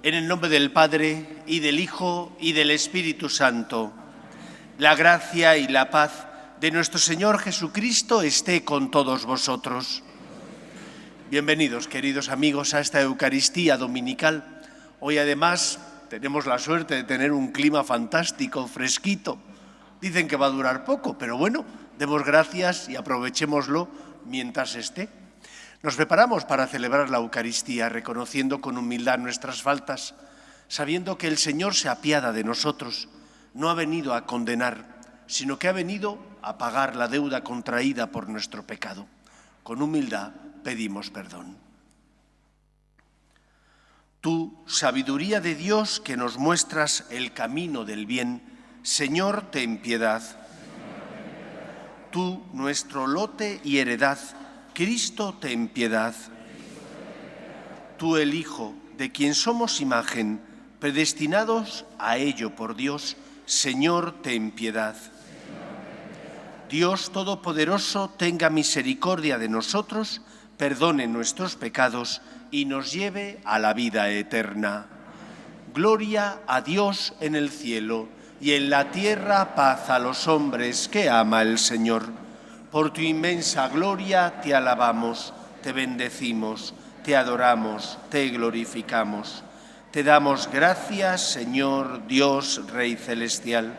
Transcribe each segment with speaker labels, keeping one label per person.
Speaker 1: En el nombre del Padre, y del Hijo, y del Espíritu Santo. La gracia y la paz de nuestro Señor Jesucristo esté con todos vosotros. Bienvenidos, queridos amigos, a esta Eucaristía dominical. Hoy, además, tenemos la suerte de tener un clima fantástico, fresquito. Dicen que va a durar poco, pero bueno, demos gracias y aprovechémoslo mientras esté. Nos preparamos para celebrar la Eucaristía, reconociendo con humildad nuestras faltas, sabiendo que el Señor se apiada de nosotros. No ha venido a condenar, sino que ha venido a pagar la deuda contraída por nuestro pecado. Con humildad pedimos perdón. Tú, sabiduría de Dios, que nos muestras el camino del bien, Señor, ten piedad. Tú, nuestro lote y heredad, Cristo, ten piedad. Tú, el Hijo, de quien somos imagen, predestinados a ello por Dios, Señor, ten piedad. Dios Todopoderoso, tenga misericordia de nosotros, perdone nuestros pecados y nos lleve a la vida eterna. Gloria a Dios en el cielo y en la tierra paz a los hombres que ama el Señor. Por tu inmensa gloria te alabamos, te bendecimos, te adoramos, te glorificamos. Te damos gracias, Señor, Dios, Rey Celestial,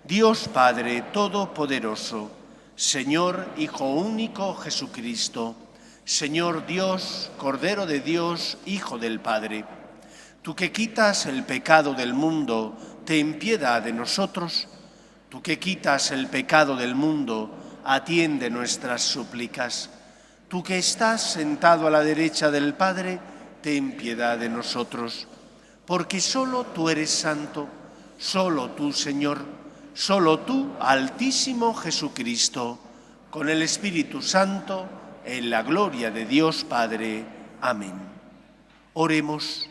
Speaker 1: Dios Padre Todopoderoso, Señor Hijo único Jesucristo, Señor Dios, Cordero de Dios, Hijo del Padre. Tú que quitas el pecado del mundo, ten piedad de nosotros. Tú que quitas el pecado del mundo, atiende nuestras súplicas. Tú que estás sentado a la derecha del Padre, ten piedad de nosotros. Porque solo tú eres santo, solo tú, Señor, solo tú, Altísimo Jesucristo, con el Espíritu Santo, en la gloria de Dios Padre. Amén. Oremos.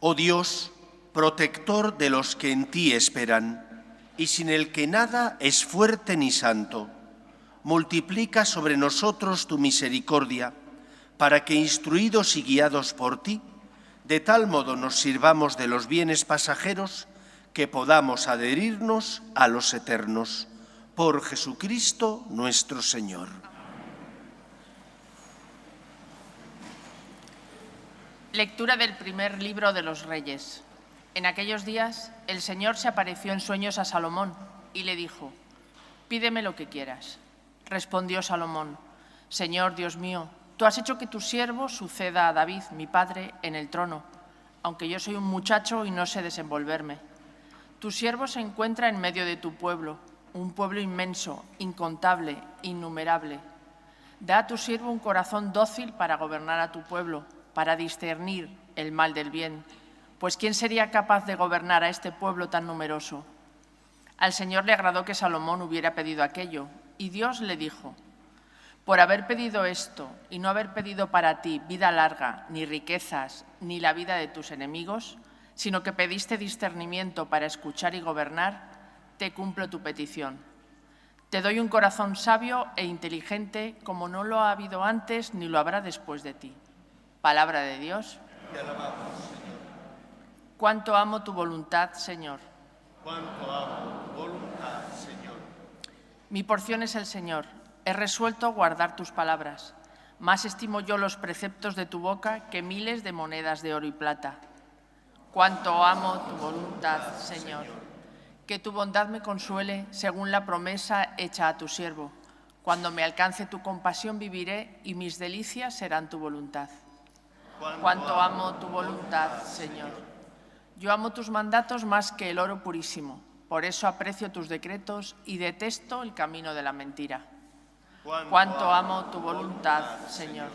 Speaker 1: Oh Dios, protector de los que en ti esperan, y sin el que nada es fuerte ni santo, multiplica sobre nosotros tu misericordia, para que, instruidos y guiados por ti, de tal modo nos sirvamos de los bienes pasajeros que podamos adherirnos a los eternos. Por Jesucristo nuestro Señor.
Speaker 2: Lectura del primer libro de los Reyes. En aquellos días, el Señor se apareció en sueños a Salomón y le dijo: «Pídeme lo que quieras». Respondió Salomón: «Señor, Dios mío, tú has hecho que tu siervo suceda a David, mi padre, en el trono, aunque yo soy un muchacho y no sé desenvolverme. Tu siervo se encuentra en medio de tu pueblo, un pueblo inmenso, incontable, innumerable. Da a tu siervo un corazón dócil para gobernar a tu pueblo, para discernir el mal del bien. Pues ¿quién sería capaz de gobernar a este pueblo tan numeroso?». Al Señor le agradó que Salomón hubiera pedido aquello, y Dios le dijo: «Por haber pedido esto y no haber pedido para ti vida larga, ni riquezas, ni la vida de tus enemigos, sino que pediste discernimiento para escuchar y gobernar, te cumplo tu petición. Te doy un corazón sabio e inteligente como no lo ha habido antes ni lo habrá después de ti». Palabra de Dios.
Speaker 1: Te alabamos, Señor.
Speaker 2: Cuánto amo tu voluntad, Señor.
Speaker 1: Cuánto amo tu voluntad, Señor.
Speaker 2: Mi porción es el Señor. He resuelto guardar tus palabras. Más estimo yo los preceptos de tu boca que miles de monedas de oro y plata. Cuánto amo tu voluntad, Señor. Que tu bondad me consuele según la promesa hecha a tu siervo. Cuando me alcance tu compasión viviré y mis delicias serán tu voluntad. Cuánto amo tu voluntad, Señor. Yo amo tus mandatos más que el oro purísimo. Por eso aprecio tus decretos y detesto el camino de la mentira. Cuánto amo tu voluntad, Señor.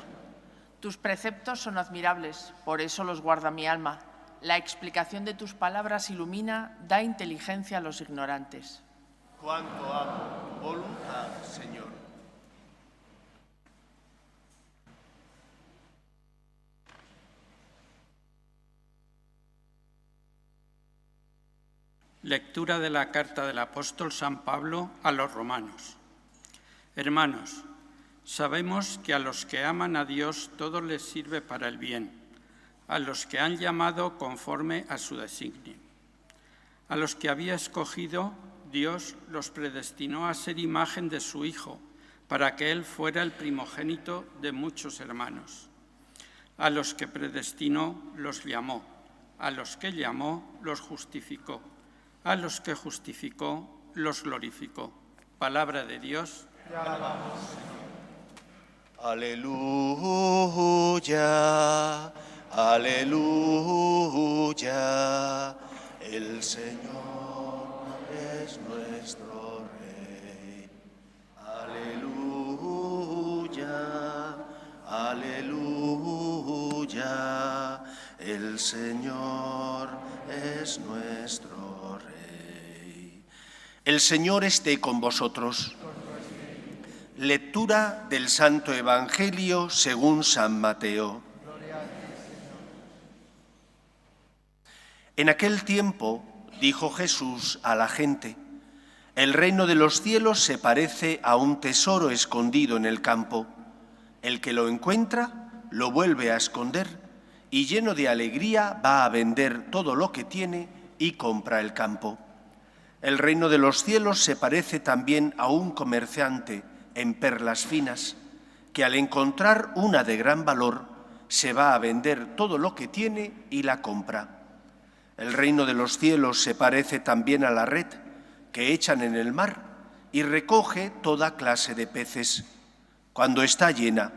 Speaker 2: Tus preceptos son admirables, por eso los guarda mi alma. La explicación de tus palabras ilumina, da inteligencia a los ignorantes.
Speaker 1: Cuánto amo tu voluntad, Señor.
Speaker 3: Lectura de la carta del apóstol San Pablo a los romanos. Hermanos, sabemos que a los que aman a Dios todo les sirve para el bien, a los que han llamado conforme a su designio. A los que había escogido, Dios los predestinó a ser imagen de su Hijo, para que Él fuera el primogénito de muchos hermanos. A los que predestinó, los llamó. A los que llamó, los justificó. A los que justificó, los glorificó. Palabra de Dios.
Speaker 4: Te alabamos, Señor.
Speaker 1: Aleluya, aleluya, el Señor es nuestro Rey. Aleluya, aleluya, el Señor es nuestro Rey. El Señor esté con vosotros. Lectura del Santo Evangelio según San Mateo. En aquel tiempo dijo Jesús a la gente: el reino de los cielos se parece a un tesoro escondido en el campo. El que lo encuentra lo vuelve a esconder y lleno de alegría va a vender todo lo que tiene y compra el campo. El reino de los cielos se parece también a un comerciante en perlas finas, que al encontrar una de gran valor se va a vender todo lo que tiene y la compra. El reino de los cielos se parece también a la red que echan en el mar y recoge toda clase de peces. Cuando está llena,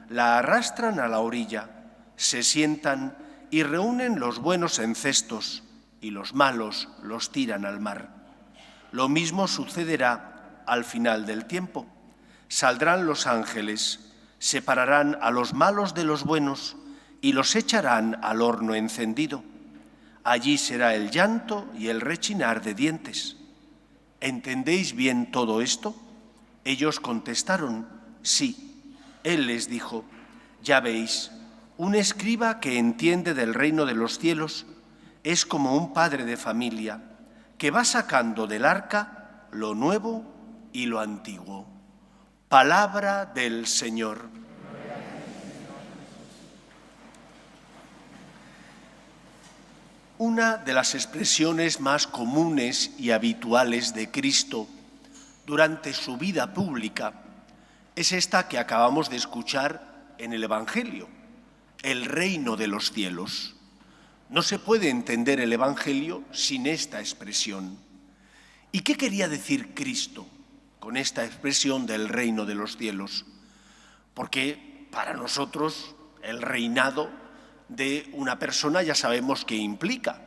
Speaker 1: la arrastran a la orilla, se sientan y reúnen los buenos en cestos y los malos los tiran al mar. Lo mismo sucederá al final del tiempo. Saldrán los ángeles, separarán a los malos de los buenos y los echarán al horno encendido. Allí será el llanto y el rechinar de dientes. ¿Entendéis bien todo esto? Ellos contestaron: sí. Él les dijo: ya veis, un escriba que entiende del reino de los cielos es como un padre de familia que va sacando del arca lo nuevo y lo antiguo. Palabra del Señor. Una de las expresiones más comunes y habituales de Cristo durante su vida pública es esta que acabamos de escuchar en el Evangelio: el reino de los cielos. No se puede entender el Evangelio sin esta expresión. ¿Y qué quería decir Cristo con esta expresión del reino de los cielos? Porque para nosotros el reinado de una persona ya sabemos qué implica.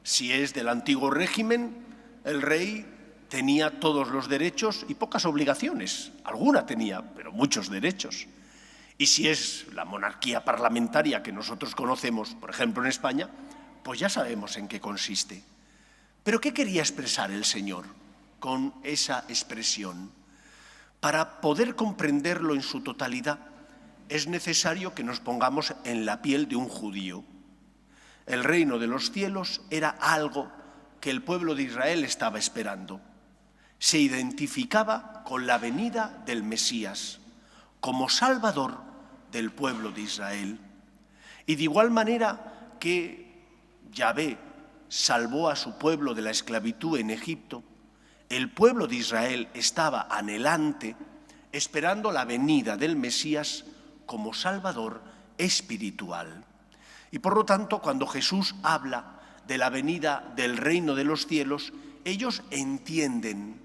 Speaker 1: Si es del antiguo régimen, el rey tenía todos los derechos y pocas obligaciones. Alguna tenía, pero muchos derechos. Y si es la monarquía parlamentaria que nosotros conocemos, por ejemplo en España, pues ya sabemos en qué consiste. ¿Pero qué quería expresar el Señor con esa expresión? Para poder comprenderlo en su totalidad, es necesario que nos pongamos en la piel de un judío. El reino de los cielos era algo que el pueblo de Israel estaba esperando. Se identificaba con la venida del Mesías como Salvador del pueblo de Israel. Y de igual manera que Yahvé salvó a su pueblo de la esclavitud en Egipto, el pueblo de Israel estaba anhelante, esperando la venida del Mesías como Salvador espiritual. Y por lo tanto, cuando Jesús habla de la venida del reino de los cielos, ellos entienden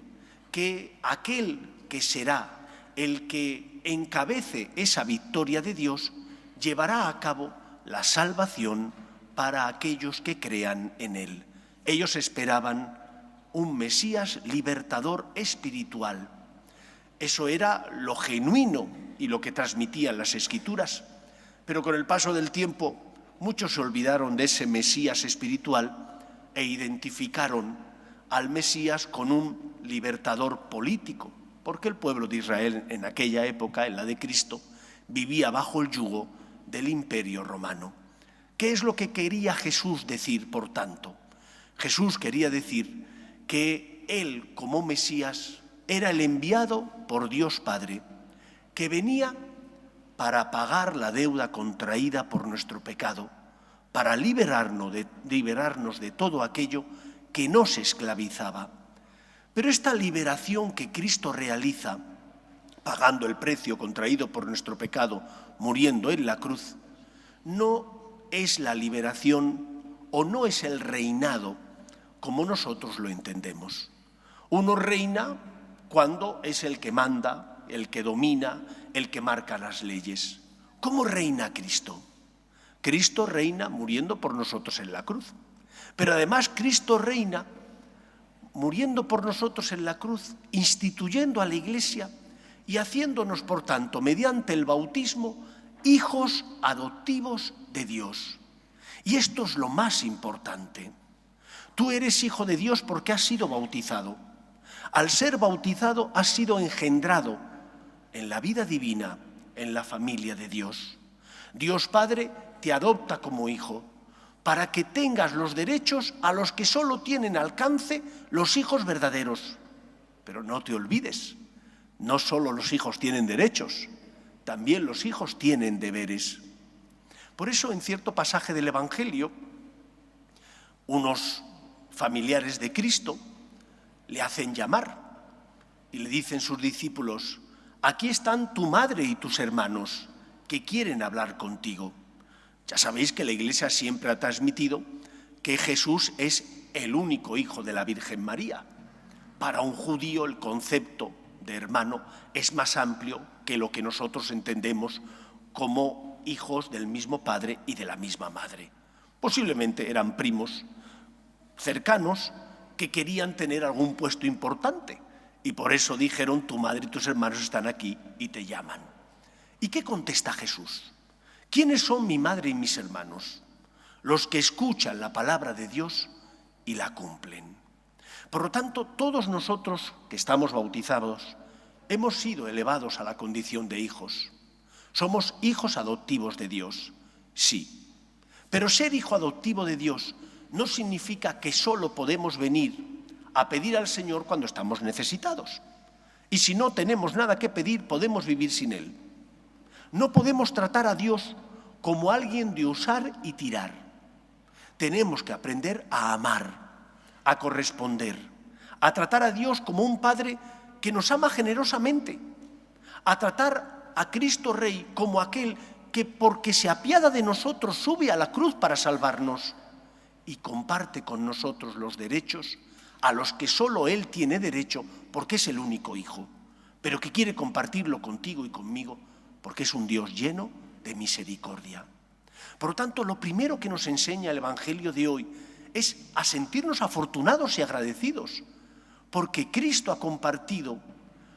Speaker 1: que aquel que será el que encabece esa victoria de Dios llevará a cabo la salvación para aquellos que crean en Él. Ellos esperaban un Mesías libertador espiritual. Eso era lo genuino y lo que transmitían las Escrituras. Pero con el paso del tiempo, muchos se olvidaron de ese Mesías espiritual e identificaron al Mesías con un libertador político, porque el pueblo de Israel en aquella época, en la de Cristo, vivía bajo el yugo del Imperio Romano. ¿Qué es lo que quería Jesús decir, por tanto? Jesús quería decir que Él, como Mesías, era el enviado por Dios Padre, que venía para pagar la deuda contraída por nuestro pecado, para liberarnos de todo aquello que nos esclavizaba. Pero esta liberación que Cristo realiza, pagando el precio contraído por nuestro pecado, muriendo en la cruz, no es la liberación o no es el reinado como nosotros lo entendemos. Uno reina cuando es el que manda, el que domina, el que marca las leyes. ¿Cómo reina Cristo? Cristo reina muriendo por nosotros en la cruz. Pero además Cristo reina muriendo por nosotros en la cruz, instituyendo a la Iglesia y haciéndonos, por tanto, mediante el bautismo, hijos adoptivos de Dios. Y esto es lo más importante. Tú eres hijo de Dios porque has sido bautizado. Al ser bautizado has sido engendrado en la vida divina, en la familia de Dios. Dios Padre te adopta como hijo para que tengas los derechos a los que solo tienen alcance los hijos verdaderos. Pero no te olvides, no solo los hijos tienen derechos, también los hijos tienen deberes. Por eso, en cierto pasaje del Evangelio, unos familiares de Cristo le hacen llamar y le dicen sus discípulos: aquí están tu madre y tus hermanos que quieren hablar contigo. Ya sabéis que la Iglesia siempre ha transmitido que Jesús es el único hijo de la Virgen María. Para un judío el concepto de hermano es más amplio que lo que nosotros entendemos como hijos del mismo padre y de la misma madre. Posiblemente eran primos cercanos que querían tener algún puesto importante y por eso dijeron: tu madre y tus hermanos están aquí y te llaman. ¿Y qué contesta Jesús? ¿Quiénes son mi madre y mis hermanos? Los que escuchan la palabra de Dios y la cumplen. Por lo tanto, todos nosotros que estamos bautizados hemos sido elevados a la condición de hijos. Somos hijos adoptivos de Dios, sí. Pero ser hijo adoptivo de Dios no significa que solo podemos venir a pedir al Señor cuando estamos necesitados. Y si no tenemos nada que pedir, podemos vivir sin Él. No podemos tratar a Dios como alguien de usar y tirar. Tenemos que aprender a amar, a corresponder, a tratar a Dios como un Padre que nos ama generosamente, a tratar a Cristo Rey como aquel que, porque se apiada de nosotros, sube a la cruz para salvarnos y comparte con nosotros los derechos a los que solo Él tiene derecho porque es el único Hijo, pero que quiere compartirlo contigo y conmigo porque es un Dios lleno de misericordia. Por lo tanto, lo primero que nos enseña el Evangelio de hoy es a sentirnos afortunados y agradecidos, porque Cristo ha compartido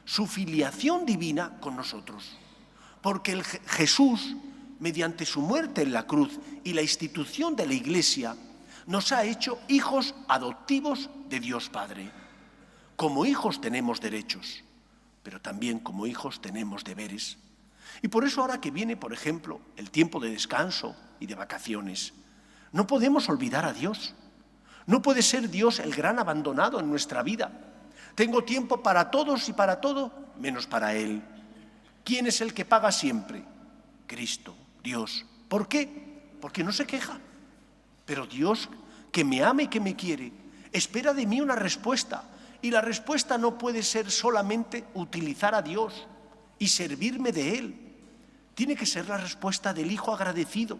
Speaker 1: su filiación divina con nosotros, porque Jesús, mediante su muerte en la cruz y la institución de la Iglesia, nos ha hecho hijos adoptivos de Dios Padre. Como hijos tenemos derechos, pero también como hijos tenemos deberes. Y por eso ahora que viene, por ejemplo, el tiempo de descanso y de vacaciones, no podemos olvidar a Dios. No puede ser Dios el gran abandonado en nuestra vida. Tengo tiempo para todos y para todo, menos para Él. ¿Quién es el que paga siempre? Cristo, Dios. ¿Por qué? Porque no se queja. Pero Dios, que me ama y que me quiere, espera de mí una respuesta. Y la respuesta no puede ser solamente utilizar a Dios y servirme de Él. Tiene que ser la respuesta del hijo agradecido.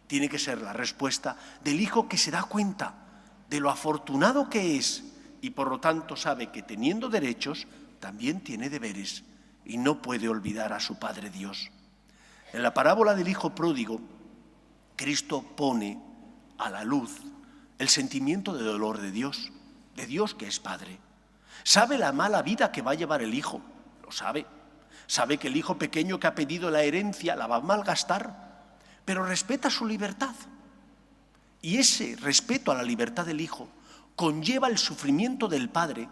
Speaker 1: Tiene que ser la respuesta del hijo que se da cuenta de lo afortunado que es y por lo tanto sabe que teniendo derechos también tiene deberes y no puede olvidar a su Padre Dios. En la parábola del hijo pródigo, Cristo pone a la luz el sentimiento de dolor de Dios que es Padre. Sabe la mala vida que va a llevar el hijo, lo sabe. Sabe que el hijo pequeño que ha pedido la herencia la va a malgastar, pero respeta su libertad. Y ese respeto a la libertad del hijo conlleva el sufrimiento del padre,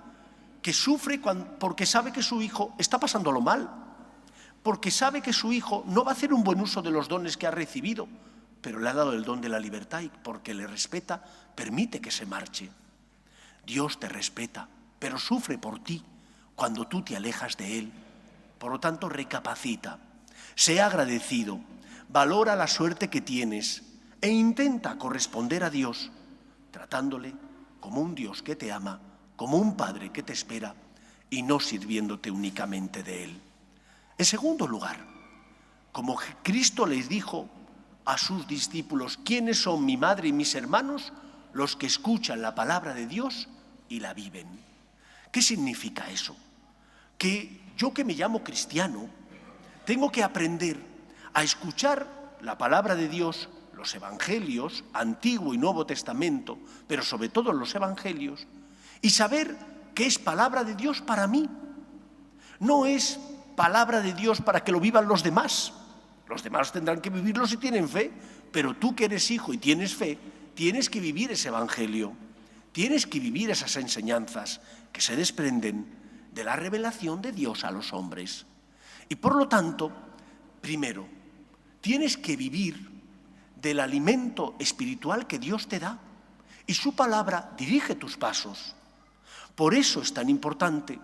Speaker 1: que sufre porque sabe que su hijo está pasándolo mal, porque sabe que su hijo no va a hacer un buen uso de los dones que ha recibido, pero le ha dado el don de la libertad y porque le respeta, permite que se marche. Dios te respeta, pero sufre por ti cuando tú te alejas de Él. Por lo tanto, recapacita, sea agradecido, valora la suerte que tienes, e intenta corresponder a Dios tratándole como un Dios que te ama, como un Padre que te espera y no sirviéndote únicamente de Él. En segundo lugar, como Cristo les dijo a sus discípulos, ¿quiénes son mi madre y mis hermanos? Los que escuchan la palabra de Dios y la viven. ¿Qué significa eso? Que yo, que me llamo cristiano, tengo que aprender a escuchar la palabra de Dios, los evangelios, Antiguo y Nuevo Testamento, pero sobre todo los evangelios, y saber que es palabra de Dios para mí. No es palabra de Dios para que lo vivan los demás. Los demás tendrán que vivirlo si tienen fe, pero tú, que eres hijo y tienes fe, tienes que vivir ese evangelio, tienes que vivir esas enseñanzas que se desprenden de la revelación de Dios a los hombres. Y por lo tanto, primero, tienes que vivir del alimento espiritual que Dios te da, y su palabra dirige tus pasos. Por eso es tan importante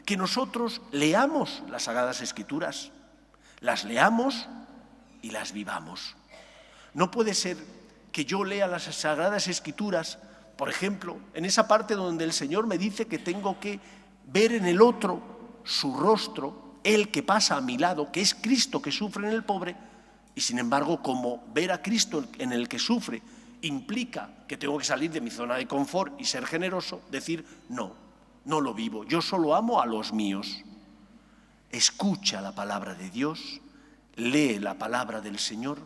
Speaker 1: que nosotros leamos las Sagradas Escrituras, las leamos y las vivamos. No puede ser que yo lea las Sagradas Escrituras, por ejemplo, en esa parte donde el Señor me dice que tengo que ver en el otro su rostro, el que pasa a mi lado, que es Cristo que sufre en el pobre, y sin embargo, como ver a Cristo en el que sufre implica que tengo que salir de mi zona de confort y ser generoso, decir, no lo vivo, yo solo amo a los míos. Escucha la palabra de Dios, lee la palabra del Señor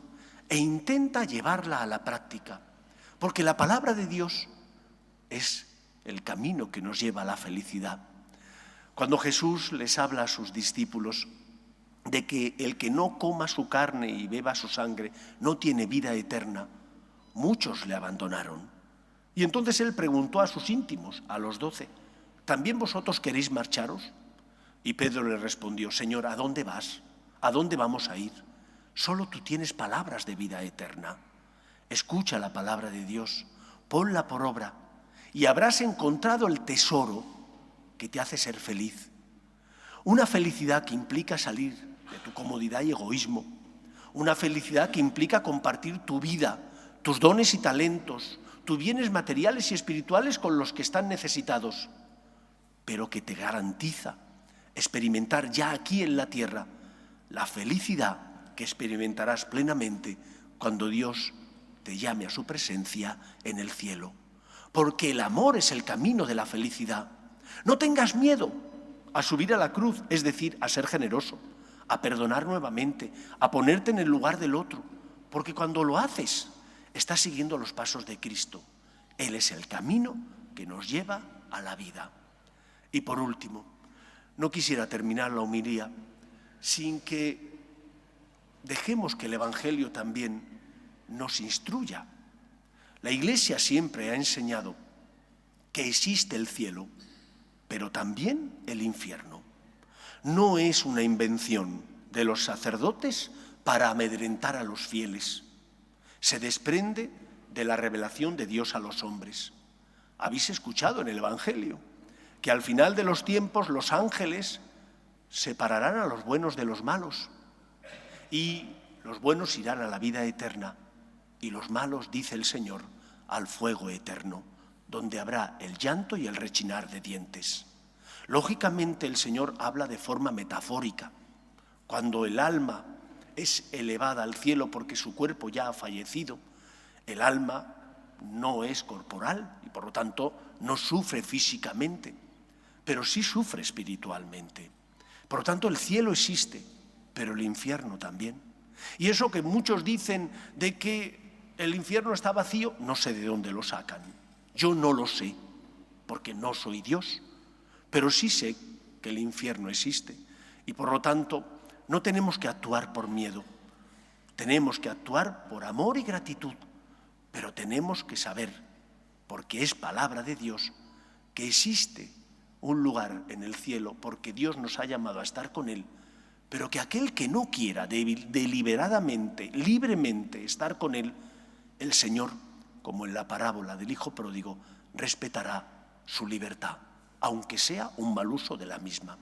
Speaker 1: e intenta llevarla a la práctica, porque la palabra de Dios es el camino que nos lleva a la felicidad. Cuando Jesús les habla a sus discípulos de que el que no coma su carne y beba su sangre no tiene vida eterna, muchos le abandonaron. Y entonces él preguntó a sus íntimos, a los 12, ¿también vosotros queréis marcharos? Y Pedro le respondió, Señor, ¿a dónde vas? ¿A dónde vamos a ir? Solo tú tienes palabras de vida eterna. Escucha la palabra de Dios, ponla por obra y habrás encontrado el tesoro que te hace ser feliz. Una felicidad que implica salir de tu comodidad y egoísmo. Una felicidad que implica compartir tu vida, tus dones y talentos, tus bienes materiales y espirituales con los que están necesitados, pero que te garantiza experimentar ya aquí en la tierra la felicidad que experimentarás plenamente cuando Dios te llame a su presencia en el cielo. Porque el amor es el camino de la felicidad. No tengas miedo a subir a la cruz, es decir, a ser generoso, a perdonar nuevamente, a ponerte en el lugar del otro, porque cuando lo haces, estás siguiendo los pasos de Cristo. Él es el camino que nos lleva a la vida. Y por último, no quisiera terminar la homilía sin que dejemos que el Evangelio también nos instruya. La Iglesia siempre ha enseñado que existe el cielo, pero también el infierno. No es una invención de los sacerdotes para amedrentar a los fieles. Se desprende de la revelación de Dios a los hombres. Habéis escuchado en el Evangelio que al final de los tiempos los ángeles separarán a los buenos de los malos y los buenos irán a la vida eterna y los malos, dice el Señor, al fuego eterno, donde habrá el llanto y el rechinar de dientes. Lógicamente el Señor habla de forma metafórica. Cuando el alma es elevada al cielo porque su cuerpo ya ha fallecido, el alma no es corporal y por lo tanto no sufre físicamente, pero sí sufre espiritualmente. Por lo tanto el cielo existe, pero el infierno también. Y eso que muchos dicen de que el infierno está vacío, no sé de dónde lo sacan. Yo no lo sé, porque no soy Dios, pero sí sé que el infierno existe. Y por lo tanto, no tenemos que actuar por miedo, tenemos que actuar por amor y gratitud, pero tenemos que saber, porque es palabra de Dios, que existe un lugar en el cielo, porque Dios nos ha llamado a estar con Él, pero que aquel que no quiera deliberadamente, libremente estar con Él, el Señor, como en la parábola del hijo pródigo, respetará su libertad, aunque sea un mal uso de la misma.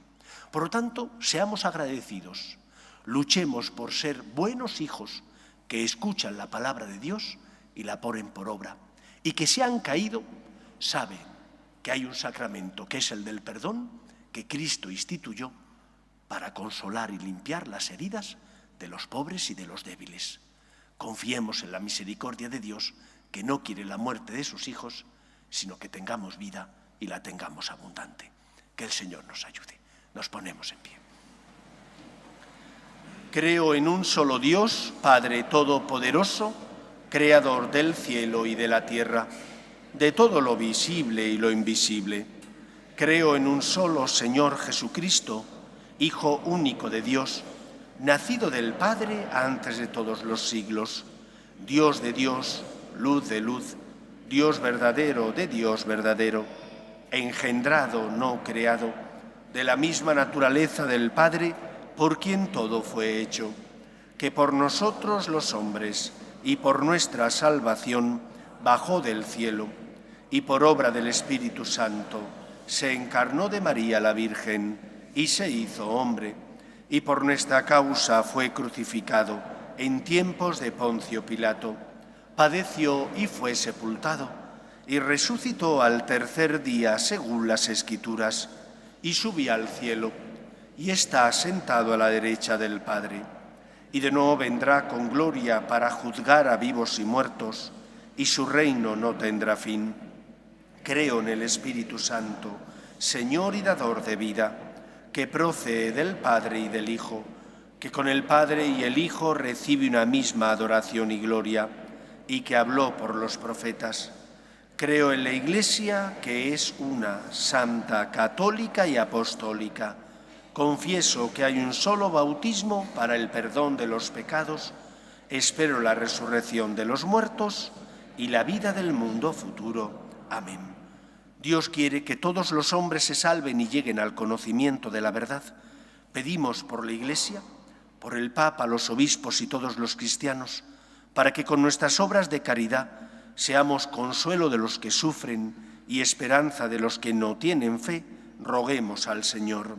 Speaker 1: Por lo tanto, seamos agradecidos, luchemos por ser buenos hijos que escuchan la palabra de Dios y la ponen por obra, y que se han caído, saben que hay un sacramento, que es el del perdón, que Cristo instituyó para consolar y limpiar las heridas de los pobres y de los débiles. Confiemos en la misericordia de Dios, que no quiere la muerte de sus hijos, sino que tengamos vida y la tengamos abundante. Que el Señor nos ayude. Nos ponemos en pie. Creo en un solo Dios, Padre Todopoderoso, Creador del cielo y de la tierra, de todo lo visible y lo invisible. Creo en un solo Señor Jesucristo, Hijo único de Dios, nacido del Padre antes de todos los siglos, Dios de Dios, luz de luz, Dios verdadero de Dios verdadero, engendrado, no creado, de la misma naturaleza del Padre, por quien todo fue hecho, que por nosotros los hombres y por nuestra salvación bajó del cielo, y por obra del Espíritu Santo se encarnó de María la Virgen y se hizo hombre, y por nuestra causa fue crucificado en tiempos de Poncio Pilato, padeció y fue sepultado, y resucitó al tercer día según las Escrituras, y subió al cielo, y está sentado a la derecha del Padre, y de nuevo vendrá con gloria para juzgar a vivos y muertos, y su reino no tendrá fin. Creo en el Espíritu Santo, Señor y dador de vida, que procede del Padre y del Hijo, que con el Padre y el Hijo recibe una misma adoración y gloria, y que habló por los profetas. Creo en la Iglesia, que es una, santa, católica y apostólica. Confieso que hay un solo bautismo para el perdón de los pecados. Espero la resurrección de los muertos y la vida del mundo futuro. Amén. Dios quiere que todos los hombres se salven y lleguen al conocimiento de la verdad. Pedimos por la Iglesia, por el Papa, los obispos y todos los cristianos, para que con nuestras obras de caridad seamos consuelo de los que sufren y esperanza de los que no tienen fe. Roguemos al Señor.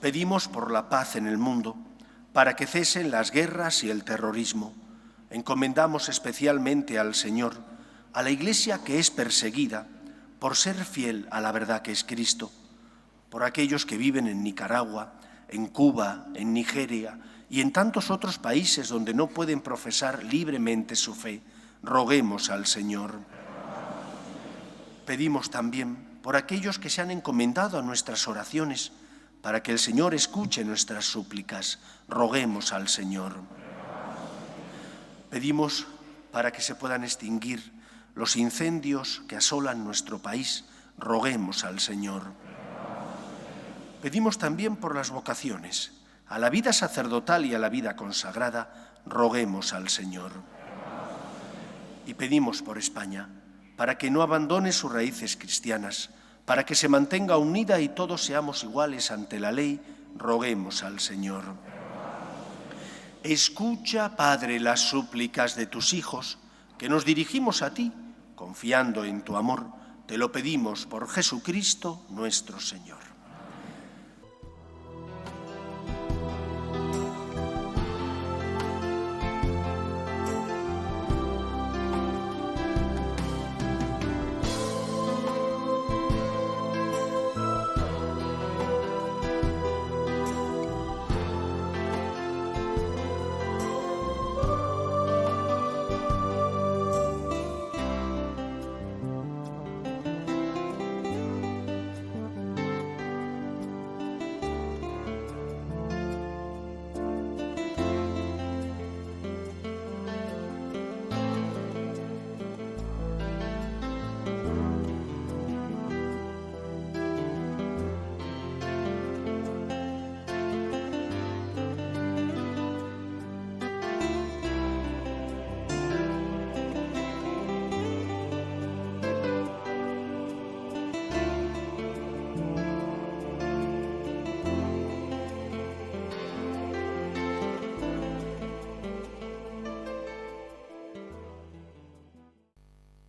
Speaker 1: Pedimos por la paz en el mundo, para que cesen las guerras y el terrorismo. Encomendamos especialmente al Señor, a la Iglesia que es perseguida por ser fiel a la verdad que es Cristo, por aquellos que viven en Nicaragua, en Cuba, en Nigeria y en tantos otros países donde no pueden profesar libremente su fe. Roguemos al Señor. Pedimos también por aquellos que se han encomendado a nuestras oraciones, para que el Señor escuche nuestras súplicas. Roguemos al Señor. Pedimos para que se puedan extinguir los incendios que asolan nuestro país. Roguemos al Señor. Pedimos también por las vocaciones, a la vida sacerdotal y a la vida consagrada. Roguemos al Señor. Y pedimos por España, para que no abandone sus raíces cristianas, para que se mantenga unida y todos seamos iguales ante la ley. Roguemos al Señor. Escucha, Padre, las súplicas de tus hijos, que nos dirigimos a ti, confiando en tu amor. Te lo pedimos por Jesucristo nuestro Señor.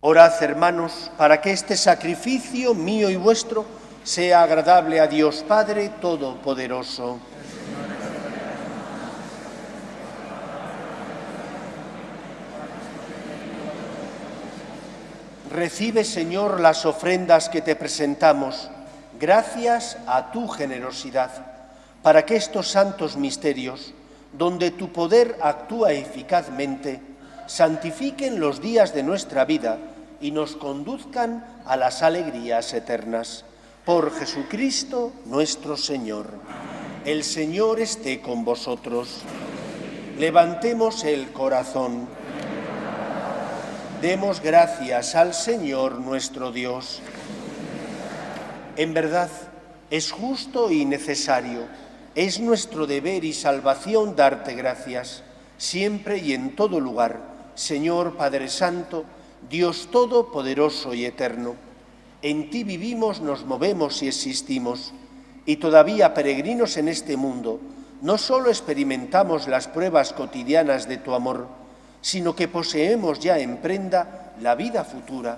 Speaker 1: Orad, hermanos, para que este sacrificio mío y vuestro sea agradable a Dios Padre Todopoderoso. Recibe, Señor, las ofrendas que te presentamos, gracias a tu generosidad, para que estos santos misterios, donde tu poder actúa eficazmente, santifiquen los días de nuestra vida y nos conduzcan a las alegrías eternas. Por Jesucristo nuestro Señor. El Señor esté con vosotros. Levantemos el corazón. Demos gracias al Señor nuestro Dios. En verdad, es justo y necesario, es nuestro deber y salvación darte gracias, siempre y en todo lugar, Señor Padre Santo, Dios Todopoderoso y Eterno. En ti vivimos, nos movemos y existimos, y todavía peregrinos en este mundo, no solo experimentamos las pruebas cotidianas de tu amor, sino que poseemos ya en prenda la vida futura,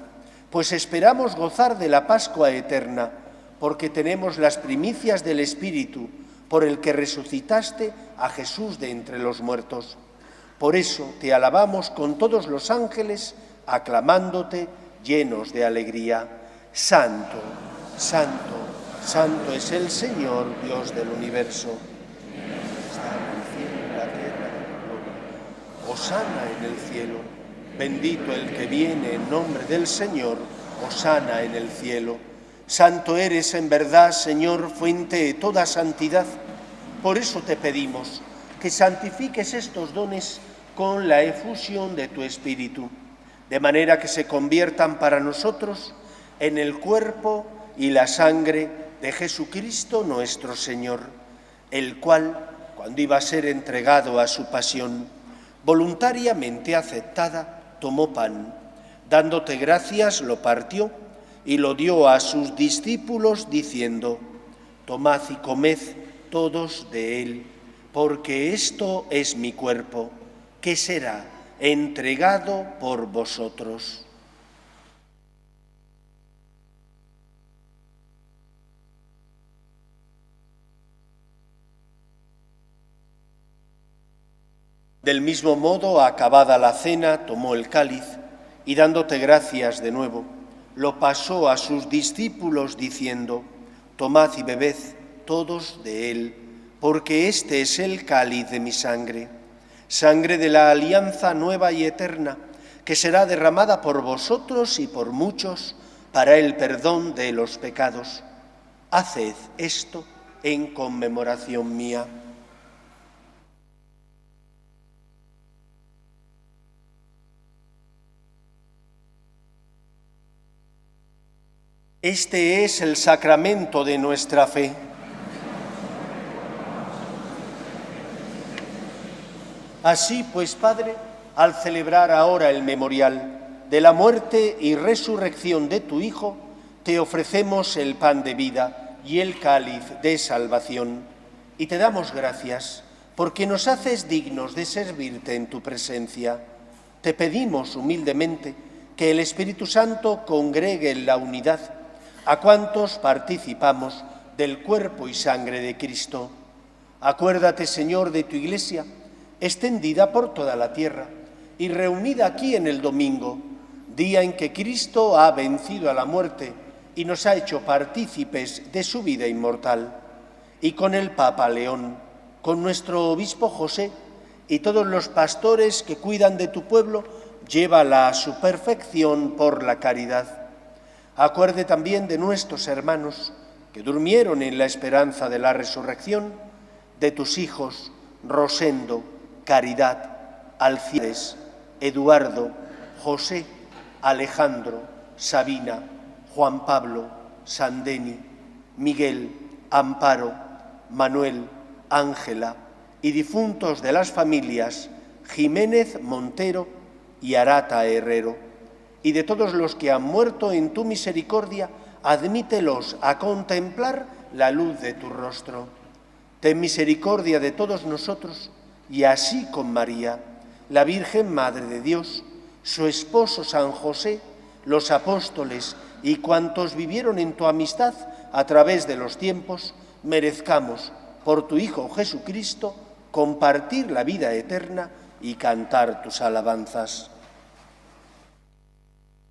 Speaker 1: pues esperamos gozar de la Pascua eterna, porque tenemos las primicias del Espíritu, por el que resucitaste a Jesús de entre los muertos. Por eso te alabamos con todos los ángeles, aclamándote llenos de alegría. Santo, santo, santo es el Señor, Dios del universo. Hosana en el cielo, bendito el que viene en nombre del Señor, hosana en el cielo. Santo eres en verdad, Señor, fuente de toda santidad. Por eso te pedimos que santifiques estos dones con la efusión de tu Espíritu, de manera que se conviertan para nosotros en el cuerpo y la sangre de Jesucristo nuestro Señor, el cual, cuando iba a ser entregado a su pasión, voluntariamente aceptada, tomó pan, dándote gracias, lo partió y lo dio a sus discípulos, diciendo: tomad y comed todos de él, porque esto es mi cuerpo, que será entregado por vosotros. Del mismo modo, acabada la cena, tomó el cáliz y dándote gracias de nuevo, lo pasó a sus discípulos diciendo: tomad y bebed todos de él, porque este es el cáliz de mi sangre, sangre de la alianza nueva y eterna, que será derramada por vosotros y por muchos para el perdón de los pecados. Haced esto en conmemoración mía. Este es el sacramento de nuestra fe. Así pues, Padre, al celebrar ahora el memorial de la muerte y resurrección de tu Hijo, te ofrecemos el pan de vida y el cáliz de salvación, y te damos gracias porque nos haces dignos de servirte en tu presencia. Te pedimos humildemente que el Espíritu Santo congregue en la unidad a cuantos participamos del cuerpo y sangre de Cristo. Acuérdate, Señor, de tu Iglesia, extendida por toda la tierra y reunida aquí en el domingo, día en que Cristo ha vencido a la muerte y nos ha hecho partícipes de su vida inmortal. Y con el Papa León, con nuestro obispo José y todos los pastores que cuidan de tu pueblo, llévala a su perfección por la caridad. Acuerde también de nuestros hermanos que durmieron en la esperanza de la resurrección, de tus hijos Rosendo, Caridad, Alcides, Eduardo, José, Alejandro, Sabina, Juan Pablo, Sandeni, Miguel, Amparo, Manuel, Ángela y difuntos de las familias Jiménez Montero y Arata Herrero, y de todos los que han muerto en tu misericordia, admítelos a contemplar la luz de tu rostro. Ten misericordia de todos nosotros, y así con María, la Virgen Madre de Dios, su esposo San José, los apóstoles y cuantos vivieron en tu amistad a través de los tiempos, merezcamos, por tu Hijo Jesucristo, compartir la vida eterna y cantar tus alabanzas.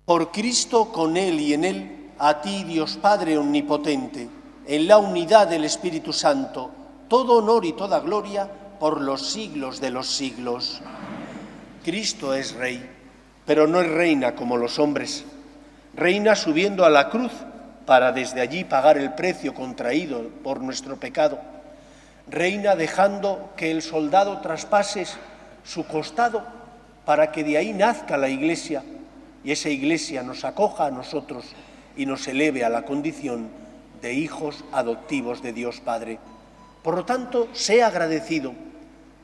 Speaker 1: Por Cristo, con Él y en Él, a ti, Dios Padre omnipotente, en la unidad del Espíritu Santo, todo honor y toda gloria por los siglos de los siglos. Cristo es Rey, pero no es reina como los hombres. Reina subiendo a la cruz para desde allí pagar el precio contraído por nuestro pecado. Reina dejando que el soldado traspase su costado para que de ahí nazca la Iglesia y esa Iglesia nos acoja a nosotros y nos eleve a la condición de hijos adoptivos de Dios Padre. Por lo tanto, sé agradecido,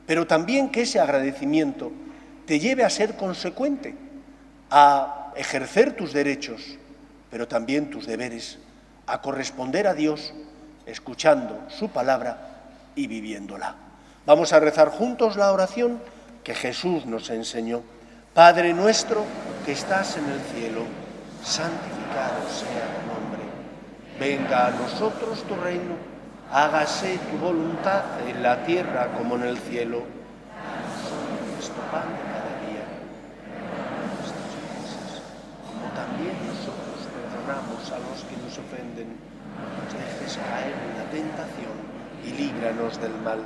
Speaker 1: pero también que ese agradecimiento te lleve a ser consecuente, a ejercer tus derechos, pero también tus deberes, a corresponder a Dios escuchando su palabra y viviéndola. Vamos a rezar juntos la oración que Jesús nos enseñó. Padre nuestro que estás en el cielo, santificado sea tu nombre. Venga a nosotros tu reino, hágase tu voluntad en la tierra como en el cielo. Danos nuestro pan de cada día, nuestras ofensas, como también nosotros perdonamos a los que nos ofenden. No nos dejes caer en la tentación y líbranos del mal.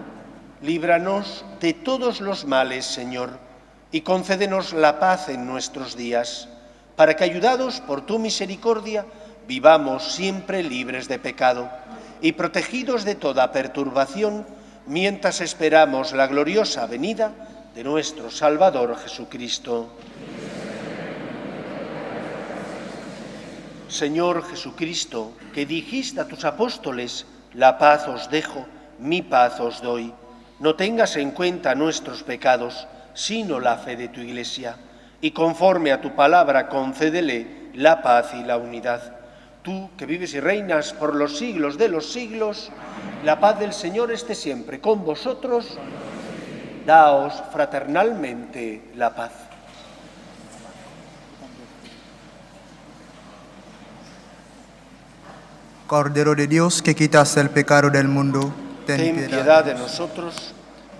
Speaker 1: Líbranos de todos los males, Señor, y concédenos la paz en nuestros días, para que, ayudados por tu misericordia, vivamos siempre libres de pecado y protegidos de toda perturbación, mientras esperamos la gloriosa venida de nuestro Salvador Jesucristo. Señor Jesucristo, que dijiste a tus apóstoles, la paz os dejo, mi paz os doy. No tengas en cuenta nuestros pecados, sino la fe de tu Iglesia, y conforme a tu palabra concédele la paz y la unidad. Tú, que vives y reinas por los siglos de los siglos, la paz del Señor esté siempre con vosotros. Daos fraternalmente la paz.
Speaker 4: Cordero de Dios, que quitas el pecado del mundo,
Speaker 1: ten piedad de nosotros.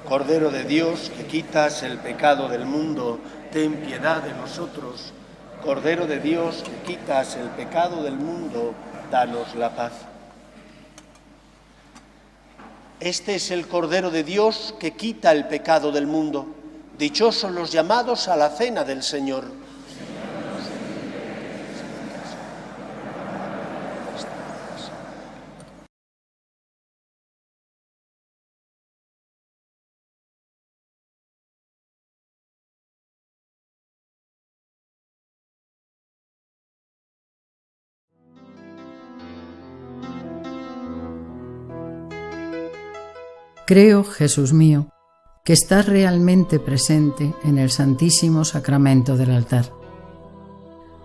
Speaker 1: Cordero de Dios, que quitas el pecado del mundo, ten piedad de nosotros. Cordero de Dios, que quitas el pecado del mundo, danos la paz. Este es el Cordero de Dios que quita el pecado del mundo. Dichosos los llamados a la cena del Señor.
Speaker 5: Creo, Jesús mío, que estás realmente presente en el Santísimo Sacramento del altar.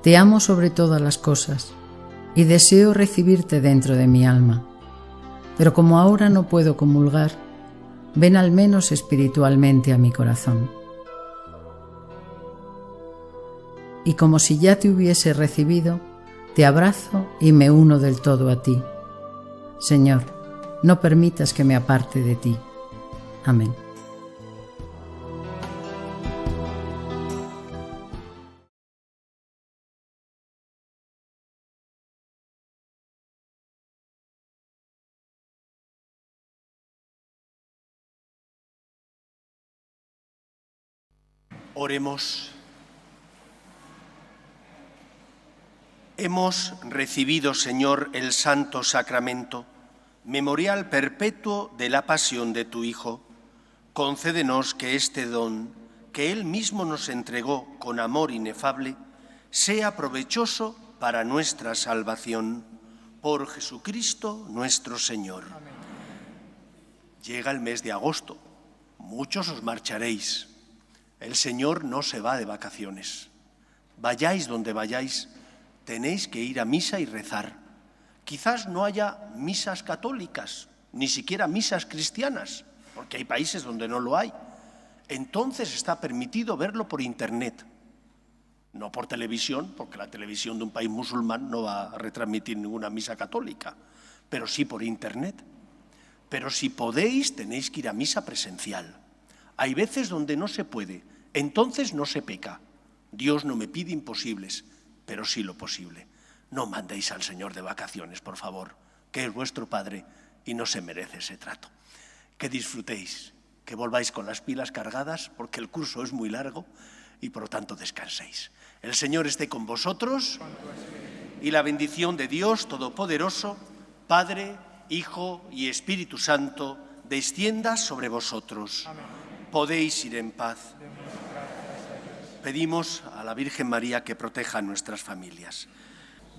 Speaker 5: Te amo sobre todas las cosas y deseo recibirte dentro de mi alma. Pero como ahora no puedo comulgar, ven al menos espiritualmente a mi corazón. Y como si ya te hubiese recibido, te abrazo y me uno del todo a ti. Señor, no permitas que me aparte de ti. Amén.
Speaker 1: Oremos. Hemos recibido, Señor, el Santo Sacramento, memorial perpetuo de la pasión de tu Hijo. Concédenos que este don, que Él mismo nos entregó con amor inefable, sea provechoso para nuestra salvación. Por Jesucristo nuestro Señor. Amén. Llega el mes de agosto. Muchos os marcharéis. El Señor no se va de vacaciones. Vayáis donde vayáis, tenéis que ir a misa y rezar. Quizás no haya misas católicas, ni siquiera misas cristianas, porque hay países donde no lo hay. Entonces está permitido verlo por Internet, no por televisión, porque la televisión de un país musulmán no va a retransmitir ninguna misa católica, pero sí por Internet. Pero si podéis, tenéis que ir a misa presencial. Hay veces donde no se puede, entonces no se peca. Dios no me pide imposibles, pero sí lo posible. No mandéis al Señor de vacaciones, por favor, que es vuestro Padre y no se merece ese trato. Que disfrutéis, que volváis con las pilas cargadas, porque el curso es muy largo y por lo tanto descanséis. El Señor esté con vosotros y la bendición de Dios Todopoderoso, Padre, Hijo y Espíritu Santo, descienda sobre vosotros. Amén. Podéis ir en paz. Pedimos a la Virgen María que proteja a nuestras familias.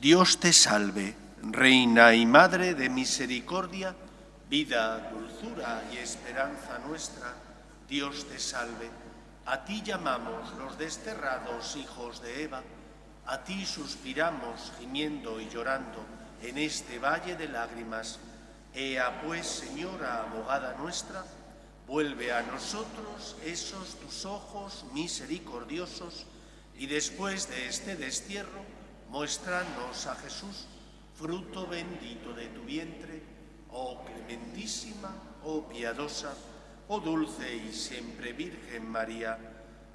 Speaker 1: Dios te salve, Reina y Madre de misericordia, vida, dulzura y esperanza nuestra. Dios te salve. A ti llamamos los desterrados hijos de Eva, a ti suspiramos gimiendo y llorando en este valle de lágrimas. Ea pues, Señora, abogada nuestra, vuelve a nosotros esos tus ojos misericordiosos y después de este destierro, muéstranos a Jesús, fruto bendito de tu vientre, oh clementísima, oh piadosa, oh dulce y siempre Virgen María.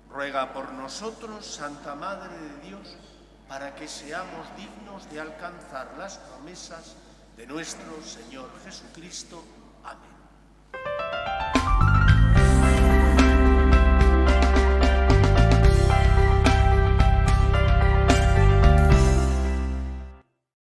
Speaker 1: Ruega por nosotros, Santa Madre de Dios, para que seamos dignos de alcanzar las promesas de nuestro Señor Jesucristo. Amén.